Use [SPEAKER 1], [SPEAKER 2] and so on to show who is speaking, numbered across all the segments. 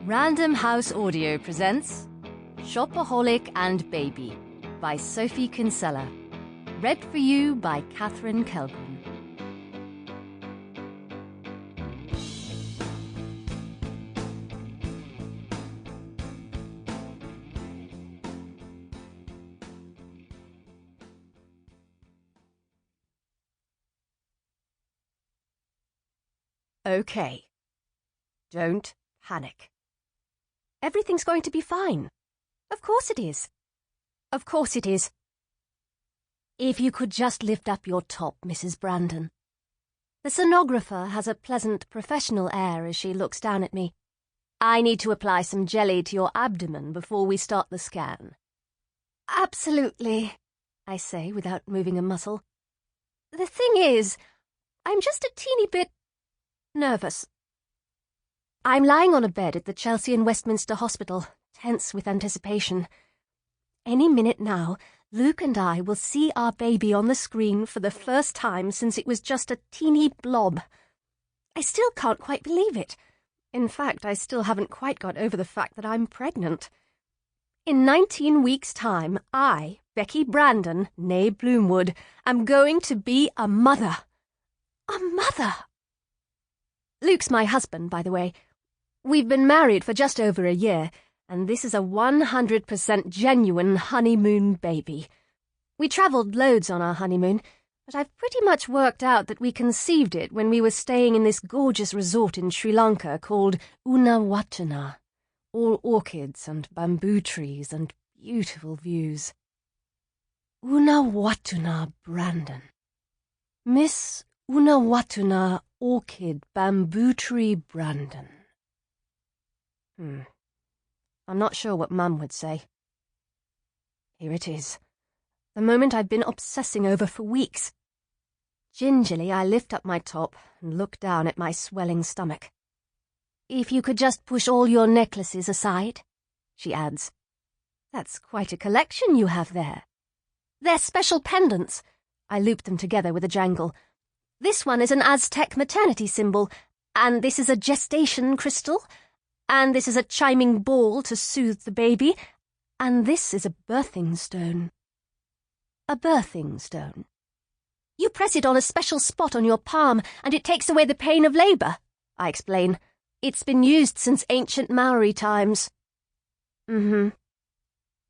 [SPEAKER 1] Random House Audio presents Shopaholic and Baby by Sophie Kinsella. Read for you by Katherine Kellgren. Okay. Don't panic. Everything's going to be fine. Of course it is. Of course it is. If you could just lift up your top, Mrs. Brandon. The sonographer has a pleasant professional air as she looks down at me. I need to apply some jelly to your abdomen before we start the scan. Absolutely, I say without moving a muscle. The thing is, I'm just a teeny bit nervous. I'm lying on a bed at the Chelsea and Westminster Hospital, tense with anticipation. Any minute now, Luke and I will see our baby on the screen for the first time since it was just a teeny blob. I still can't quite believe it. In fact, I still haven't quite got over the fact that I'm pregnant. In 19 weeks' time, I, Becky Brandon, née Bloomwood, am going to be a mother. A mother! Luke's my husband, by the way. We've been married for just over a year, and this is a 100% genuine honeymoon baby. We travelled loads on our honeymoon, but I've pretty much worked out that we conceived it when we were staying in this gorgeous resort in Sri Lanka called Unawatuna. All orchids and bamboo trees and beautiful views. Unawatuna Brandon. Miss Unawatuna Orchid Bamboo Tree Brandon. I'm not sure what Mum would say. Here it is. The moment I've been obsessing over for weeks. Gingerly, I lift up my top and look down at my swelling stomach. If you could just push all your necklaces aside, she adds. That's quite a collection you have there. They're special pendants. I loop them together with a jangle. This one is an Aztec maternity symbol, and this is a gestation crystal, and this is a chiming ball to soothe the baby, and this is a birthing stone. A birthing stone. You press it on a special spot on your palm, and it takes away the pain of labour, I explain. It's been used since ancient Maori times. The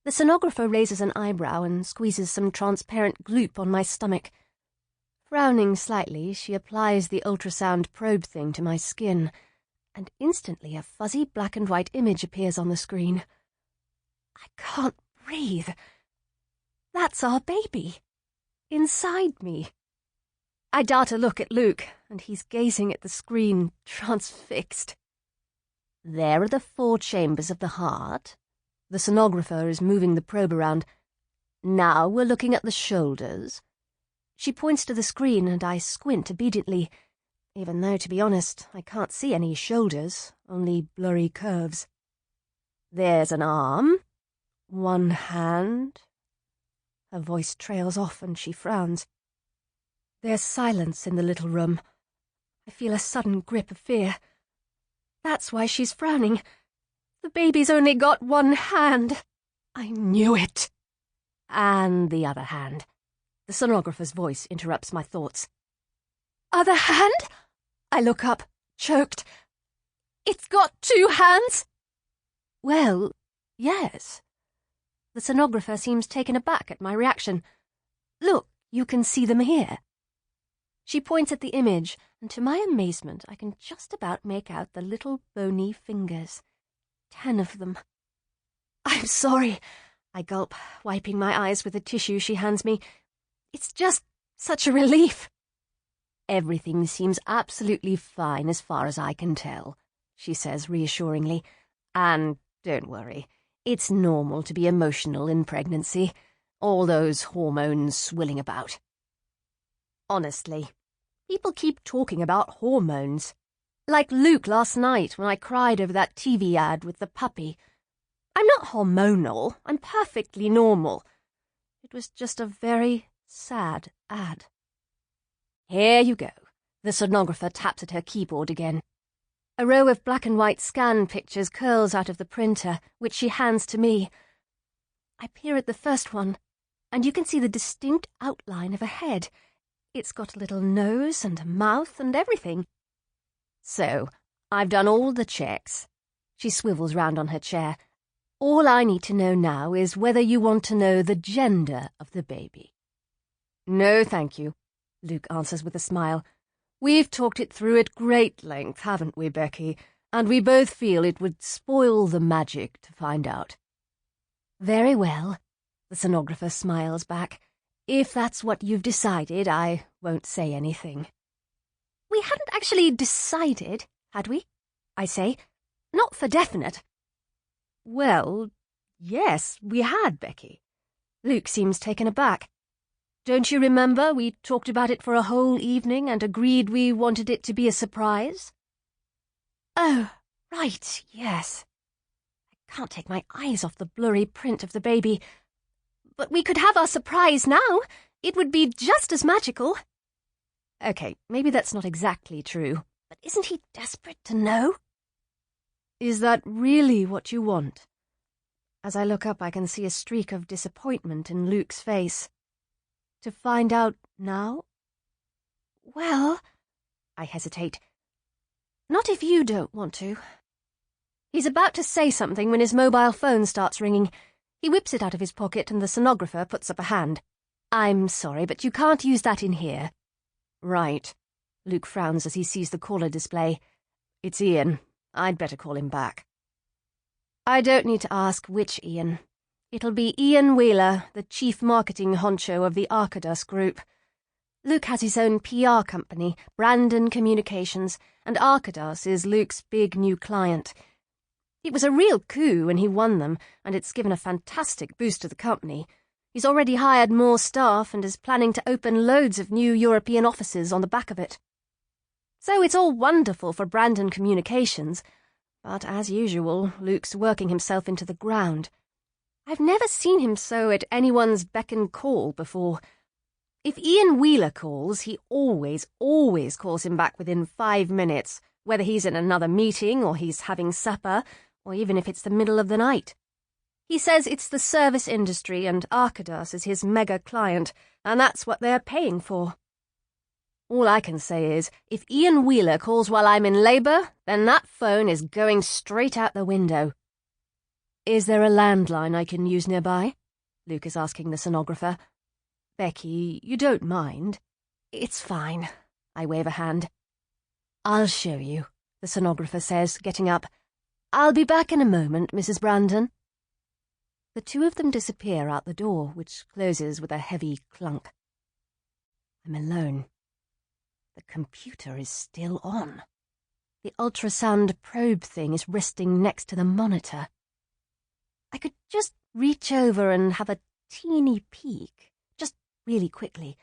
[SPEAKER 1] sonographer raises an eyebrow and squeezes some transparent gloop on my stomach. Frowning slightly, she applies the ultrasound probe thing to my skin, and instantly a fuzzy black and white image appears on the screen. I can't breathe. That's our baby. Inside me. I dart a look at Luke, and he's gazing at the screen, transfixed. There are the 4 chambers of the heart. The sonographer is moving the probe around. Now we're looking at the shoulders. She points to the screen, and I squint obediently, even though, to be honest, I can't see any shoulders, only blurry curves. There's an arm. 1 hand. Her voice trails off, and she frowns. There's silence in the little room. I feel a sudden grip of fear. That's why she's frowning. The baby's only got 1 hand. I knew it. And the other hand. The sonographer's voice interrupts my thoughts. Other hand? I look up, choked. It's got 2 hands? Well, yes. The sonographer seems taken aback at my reaction. Look, you can see them here. She points at the image, and to my amazement, I can just about make out the little bony fingers. 10 of them. I'm sorry, I gulp, wiping my eyes with the tissue she hands me. It's just such a relief. Everything seems absolutely fine as far as I can tell, she says reassuringly. And don't worry, it's normal to be emotional in pregnancy. All those hormones swilling about. Honestly, people keep talking about hormones. Like Luke last night when I cried over that TV ad with the puppy. I'm not hormonal. I'm perfectly normal. It was just a very sad ad. Here you go. The sonographer taps at her keyboard again. A row of black and white scan pictures curls out of the printer, which she hands to me. I peer at the first one, and you can see the distinct outline of a head. It's got a little nose and a mouth and everything. So, I've done all the checks. She swivels round on her chair. All I need to know now is whether you want to know the gender of the baby. No, thank you, Luke answers with a smile. We've talked it through at great length, haven't we, Becky? And we both feel it would spoil the magic to find out. Very well, the sonographer smiles back. If that's what you've decided, I won't say anything. We hadn't actually decided, had we? I say. Not for definite. Well, yes, we had, Becky. Luke seems taken aback. Don't you remember we talked about it for a whole evening and agreed we wanted it to be a surprise? Oh, right, yes. I can't take my eyes off the blurry print of the baby. But we could have our surprise now. It would be just as magical. Okay, maybe that's not exactly true, but isn't he desperate to know? Is that really what you want? As I look up, I can see a streak of disappointment in Luke's face. To find out now? Well, I hesitate. Not if you don't want to. He's about to say something when his mobile phone starts ringing. He whips it out of his pocket and the sonographer puts up a hand. I'm sorry, but you can't use that in here. Right. Luke frowns as he sees the caller display. It's Ian. I'd better call him back. I don't need to ask which Ian. It'll be Ian Wheeler, the chief marketing honcho of the Arcadus Group. Luke has his own PR company, Brandon Communications, and Arcadus is Luke's big new client. It was a real coup when he won them, and it's given a fantastic boost to the company. He's already hired more staff and is planning to open loads of new European offices on the back of it. So it's all wonderful for Brandon Communications, but as usual, Luke's working himself into the ground. I've never seen him so at anyone's beck and call before. If Ian Wheeler calls, he always calls him back within 5 minutes, whether he's in another meeting or he's having supper, or even if it's the middle of the night. He says it's the service industry and Arcadus is his mega client, and that's what they're paying for. All I can say is, if Ian Wheeler calls while I'm in labour, then that phone is going straight out the window. Is there a landline I can use nearby? Luke is asking the sonographer. Becky, you don't mind? It's fine. I wave a hand. I'll show you, the sonographer says, getting up. I'll be back in a moment, Mrs. Brandon. The two of them disappear out the door, which closes with a heavy clunk. I'm alone. The computer is still on. The ultrasound probe thing is resting next to the monitor. I could just reach over and have a teeny peek, just really quickly.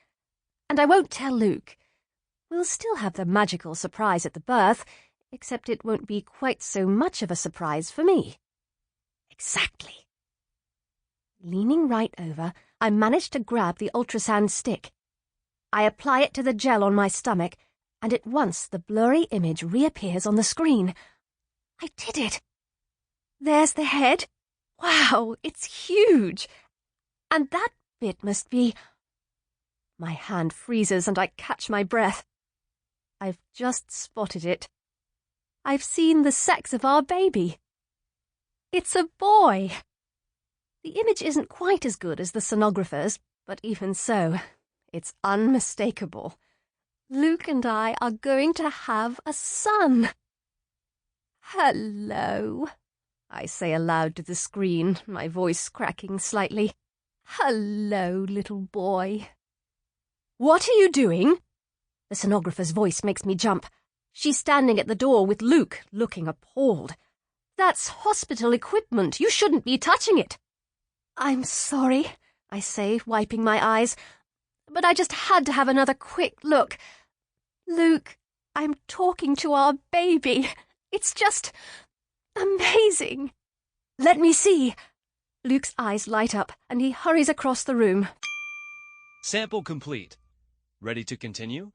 [SPEAKER 1] And I won't tell Luke. We'll still have the magical surprise at the birth, except it won't be quite so much of a surprise for me. Exactly. Leaning right over, I manage to grab the ultrasound stick. I apply it to the gel on my stomach, and at once the blurry image reappears on the screen. I did it. There's the head. Wow, it's huge. And that bit must be... My hand freezes and I catch my breath. I've just spotted it. I've seen the sex of our baby. It's a boy. The image isn't quite as good as the sonographer's, but even so, it's unmistakable. Luke and I are going to have a son. Hello, I say aloud to the screen, my voice cracking slightly. Hello, little boy. What are you doing? The sonographer's voice makes me jump. She's standing at the door with Luke, looking appalled. That's hospital equipment. You shouldn't be touching it. I'm sorry, I say, wiping my eyes, but I just had to have another quick look. Luke, I'm talking to our baby. It's just amazing. Let me see. Luke's eyes light up, and he hurries across the room.
[SPEAKER 2] Sample complete. Ready to continue?